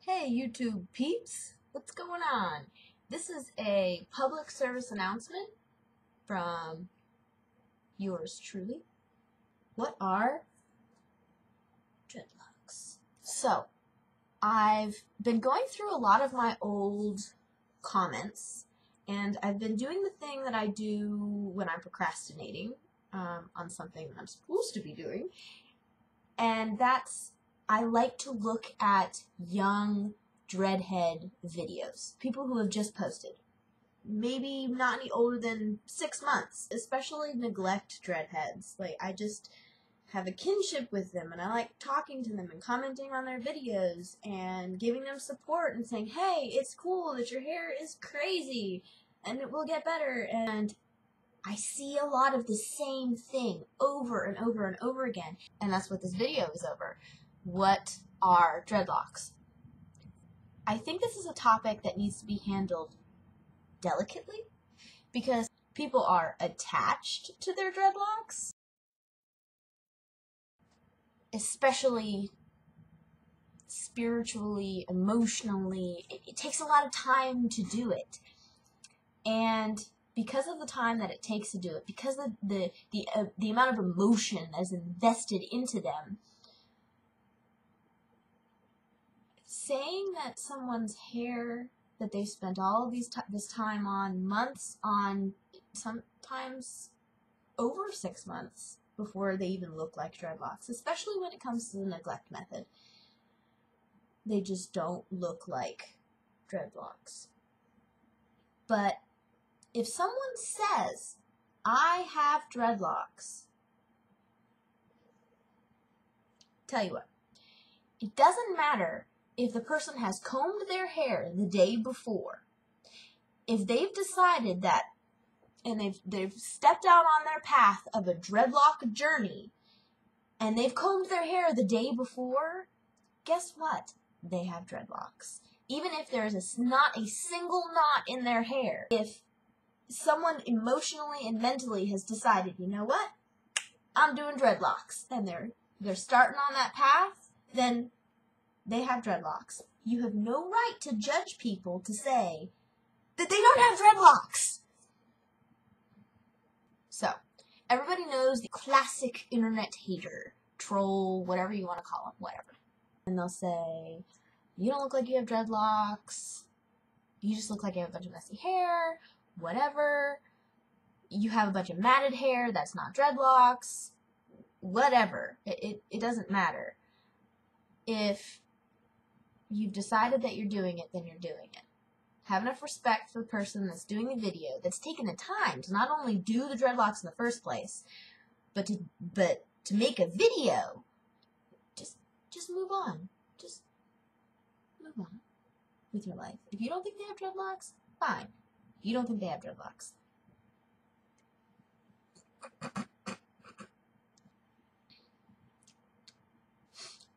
Hey YouTube peeps, what's going on? This is a public service announcement from yours truly. What are dreadlocks? So, I've been going through a lot of my old comments, and I've been doing the thing that I do when I'm procrastinating on something that I'm supposed to be doing, and that's I like to look at young dreadhead videos, people who have just posted, maybe not any older than 6 months, especially neglect dreadheads. Like, I just have a kinship with them, and I like talking to them and commenting on their videos and giving them support and saying, hey, it's cool that your hair is crazy and it will get better. And I see a lot of the same thing over and over and over again, and that's what this video is over. What are dreadlocks? I think this is a topic that needs to be handled delicately because people are attached to their dreadlocks, especially spiritually, emotionally. It takes a lot of time to do it. And because of the time that it takes to do it, because of the amount of emotion that is invested into them, saying that someone's hair that they've spent all of this time on, months on, sometimes over 6 months before they even look like dreadlocks, especially when it comes to the neglect method, they just don't look like dreadlocks. But if someone says, I have dreadlocks, tell you what, it doesn't matter if the person has combed their hair the day before. If they've decided that, and they've stepped out on their path of a dreadlock journey, and they've combed their hair the day before, guess what? They have dreadlocks. Even if there's not a single knot in their hair, if someone emotionally and mentally has decided, you know what, I'm doing dreadlocks, and they're starting on that path, then they have dreadlocks. You have no right to judge people to say that they don't have dreadlocks. So, everybody knows the classic internet hater, troll, whatever you want to call them, whatever. And they'll say, you don't look like you have dreadlocks, you just look like you have a bunch of messy hair, whatever, you have a bunch of matted hair, that's not dreadlocks, whatever, it doesn't matter. If you've decided that you're doing it, then you're doing it. Have enough respect for the person that's doing the video, that's taking the time to not only do the dreadlocks in the first place, but to make a video. Just move on. Just move on with your life. If you don't think they have dreadlocks, fine. You don't think they have dreadlocks.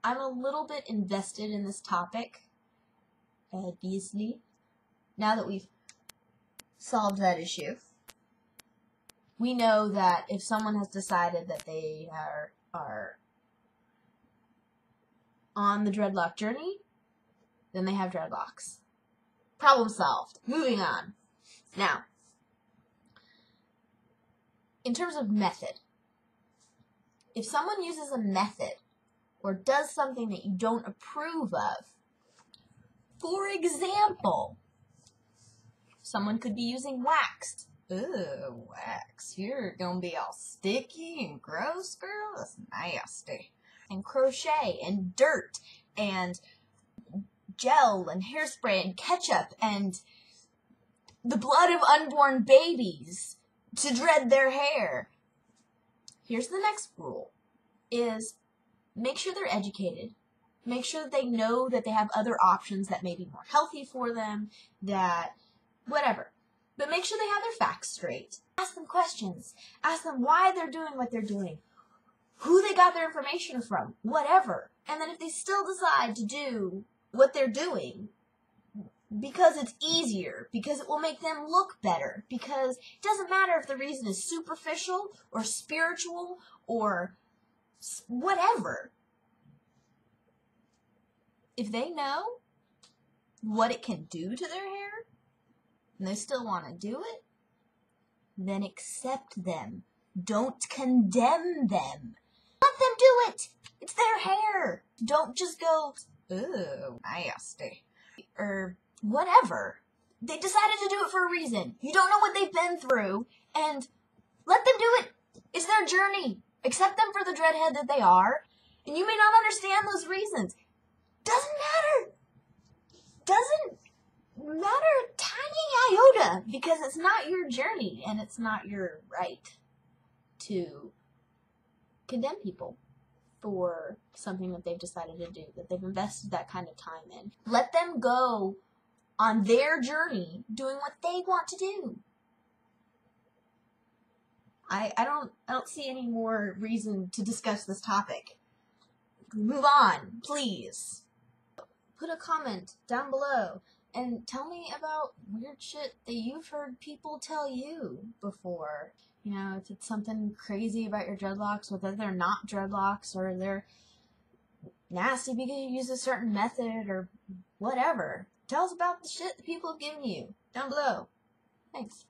I'm a little bit invested in this topic, obviously, now that we've solved that issue. We know that if someone has decided that they are on the dreadlock journey, then they have dreadlocks. Problem solved. Moving on. Now, in terms of method, if someone uses a method or does something that you don't approve of, for example, someone could be using wax. Ooh, wax. You're gonna be all sticky and gross, girl. That's nasty. And crochet and dirt and gel and hairspray and ketchup and the blood of unborn babies to dread their hair. Here's the next rule, is make sure they're educated. Make sure that they know that they have other options that may be more healthy for them, that whatever. But make sure they have their facts straight. Ask them questions. Ask them why they're doing what they're doing, who they got their information from, whatever. And then if they still decide to do what they're doing because it's easier, because it will make them look better, because it doesn't matter if the reason is superficial or spiritual or whatever. If they know, what it can do to their hair, and they still want to do it, then accept them. Don't condemn them. Let them do it. It's their hair. Don't just go, ooh, nasty, or whatever. They decided to do it for a reason. You don't know what they've been through, and let them do it. It's their journey. Accept them for the dreadhead that they are, and you may not understand those reasons. Doesn't matter. Doesn't matter a tiny iota, because it's not your journey, and it's not your right to condemn people for something that they've decided to do, that they've invested that kind of time in. Let them go on their journey doing what they want to do. I don't see any more reason to discuss this topic. Move on, please. Put a comment down below and tell me about weird shit that you've heard people tell you before. You know, if it's something crazy about your dreadlocks, whether they're not dreadlocks or they're nasty because you use a certain method or whatever. Tell us about the shit that people have given you down below. Thanks.